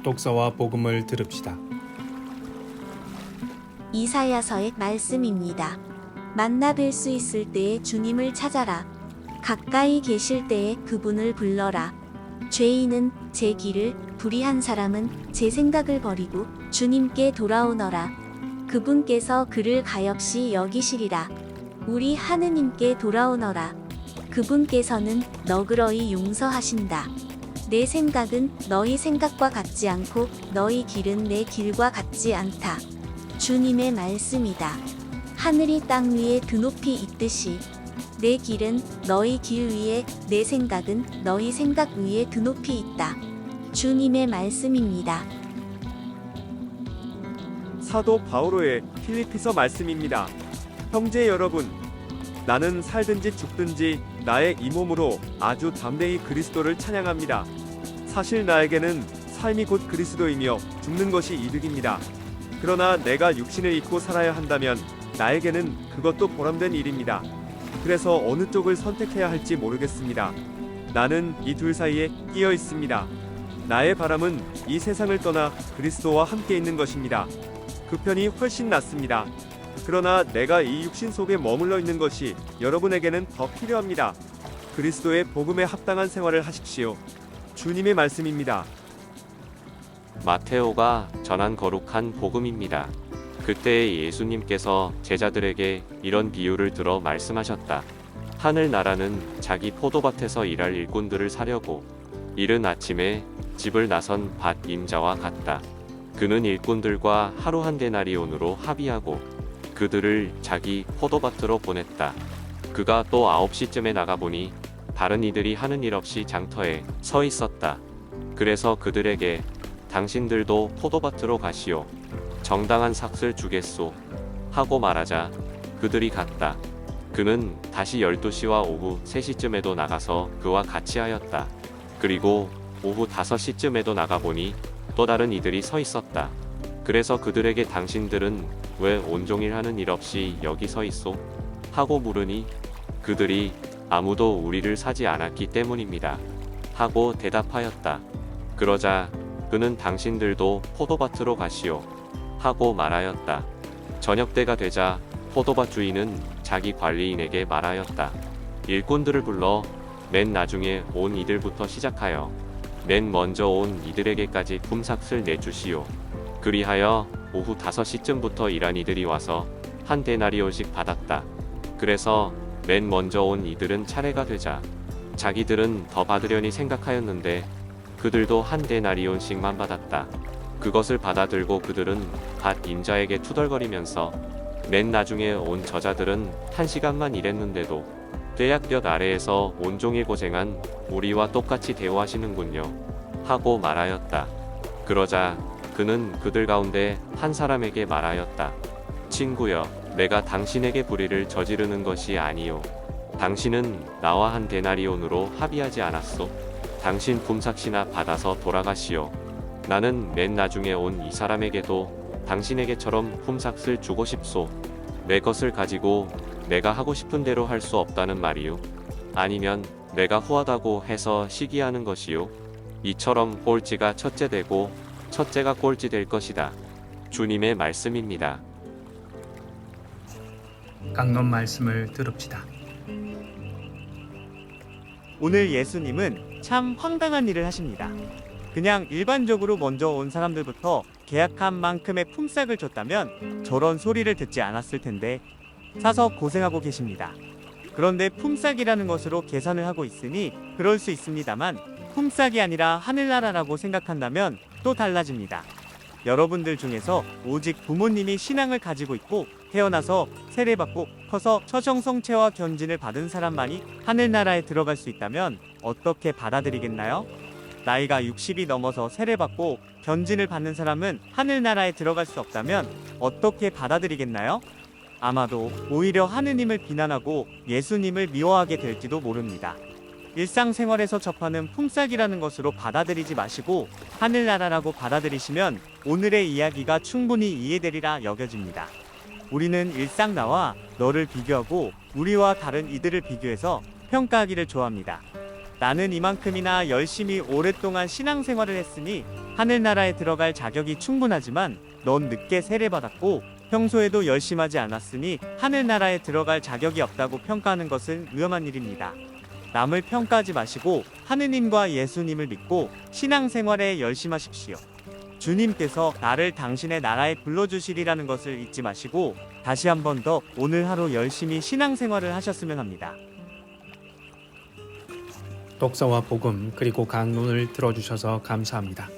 독서와 복음을 들읍시다. 이사야서의 말씀입니다. 만나 뵐 수 있을 때에 주님을 찾아라. 가까이 계실 때에 그분을 불러라. 죄인은 제 길을, 불의한 사람은 제 생각을 버리고 주님께 돌아오너라. 그분께서 그를 가엾이 여기시리라. 우리 하느님께 돌아오너라. 그분께서는 너그러이 용서하신다. 내 생각은 너희 생각과 같지 않고 너희 길은 내 길과 같지 않다. 주님의 말씀이다. 하늘이 땅 위에 드높이 있듯이 내 길은 너희 길 위에, 내 생각은 너희 생각 위에 드높이 있다. 주님의 말씀입니다. 사도 바오로의 필리피서 말씀입니다. 형제 여러분, 나는 살든지 죽든지 나의 이 몸으로 아주 담대히 그리스도를 찬양합니다. 사실 나에게는 삶이 곧 그리스도이며 죽는 것이 이득입니다. 그러나 내가 육신을 입고 살아야 한다면 나에게는 그것도 보람된 일입니다. 그래서 어느 쪽을 선택해야 할지 모르겠습니다. 나는 이 둘 사이에 끼어 있습니다. 나의 바람은 이 세상을 떠나 그리스도와 함께 있는 것입니다. 그 편이 훨씬 낫습니다. 그러나 내가 이 육신 속에 머물러 있는 것이 여러분에게는 더 필요합니다. 그리스도의 복음에 합당한 생활을 하십시오. 주님의 말씀입니다. 마테오가 전한 거룩한 복음입니다. 그때 예수님께서 제자들에게 이런 비유를 들어 말씀하셨다. 하늘나라는 자기 포도밭에서 일할 일꾼들을 사려고 이른 아침에 집을 나선 밭 임자와 같다. 그는 일꾼들과 하루 한 데나리온으로 합의하고 그들을 자기 포도밭으로 보냈다. 그가 또 9시쯤에 나가보니 다른 이들이 하는 일 없이 장터에 서 있었다. 그래서 그들에게 당신들도 포도밭으로 가시오. 정당한 삭을 주겠소. 하고 말하자 그들이 갔다. 그는 다시 12시와 오후 3시쯤에도 나가서 그와 같이 하였다. 그리고 오후 5시쯤에도 나가보니 또 다른 이들이 서 있었다. 그래서 그들에게 당신들은 왜 온종일 하는 일 없이 여기 서 있소? 하고 물으니 그들이 아무도 우리를 사지 않았기 때문입니다. 하고 대답하였다. 그러자 그는 당신들도 포도밭으로 가시오. 하고 말하였다. 저녁때가 되자 포도밭 주인은 자기 관리인에게 말하였다. 일꾼들을 불러 맨 나중에 온 이들부터 시작하여 맨 먼저 온 이들에게까지 품삯을 내주시오. 그리하여 오후 5시쯤부터 일한 이들이 와서 한 데나리온씩 받았다. 그래서 맨 먼저 온 이들은 차례가 되자 자기들은 더 받으려니 생각하였는데 그들도 한 데나리온씩만 받았다. 그것을 받아들고 그들은 밭 임자에게 투덜거리면서 맨 나중에 온 저자들은 1시간만 일했는데도 떼약볕 아래에서 온종일 고생한 우리와 똑같이 대우하시는군요. 하고 말하였다. 그러자 그는 그들 가운데 한 사람에게 말하였다. 친구여, 내가 당신에게 불의를 저지르는 것이 아니요. 당신은 나와 한 데나리온으로 합의하지 않았소? 당신 품삯이나 받아서 돌아가시오. 나는 맨 나중에 온 이 사람에게도 당신에게처럼 품삯을 주고 싶소. 내 것을 가지고 내가 하고 싶은 대로 할 수 없다는 말이요. 아니면 내가 후하다고 해서 시기하는 것이요. 이처럼 꼴찌가 첫째 되고 첫째가 꼴찌 될 것이다. 주님의 말씀입니다. 강론 말씀을 들읍시다. 오늘 예수님은 참 황당한 일을 하십니다. 그냥 일반적으로 먼저 온 사람들부터 계약한 만큼의 품삯을 줬다면 저런 소리를 듣지 않았을 텐데 사서 고생하고 계십니다. 그런데 품삯이라는 것으로 계산을 하고 있으니 그럴 수 있습니다만 품삯이 아니라 하늘나라라고 생각한다면 또 달라집니다. 여러분들 중에서 오직 부모님이 신앙을 가지고 있고 태어나서 세례받고 커서 처정성체와 견진을 받은 사람만이 하늘나라에 들어갈 수 있다면 어떻게 받아들이겠나요? 나이가 60이 넘어서 세례받고 견진을 받는 사람은 하늘나라에 들어갈 수 없다면 어떻게 받아들이겠나요? 아마도 오히려 하느님을 비난하고 예수님을 미워하게 될지도 모릅니다. 일상생활에서 접하는 품삯이라는 것으로 받아들이지 마시고 하늘나라라고 받아들이시면 오늘의 이야기가 충분히 이해되리라 여겨집니다. 우리는 일상 나와 너를 비교하고 우리와 다른 이들을 비교해서 평가하기를 좋아합니다. 나는 이만큼이나 열심히 오랫동안 신앙생활을 했으니 하늘나라에 들어갈 자격이 충분하지만 넌 늦게 세례받았고 평소에도 열심하지 않았으니 하늘나라에 들어갈 자격이 없다고 평가하는 것은 위험한 일입니다. 남을 평가하지 마시고 하느님과 예수님을 믿고 신앙생활에 열심하십시오. 주님께서 나를 당신의 나라에 불러주시리라는 것을 잊지 마시고 다시 한 번 더 오늘 하루 열심히 신앙생활을 하셨으면 합니다. 독서와 복음 그리고 강론을 들어주셔서 감사합니다.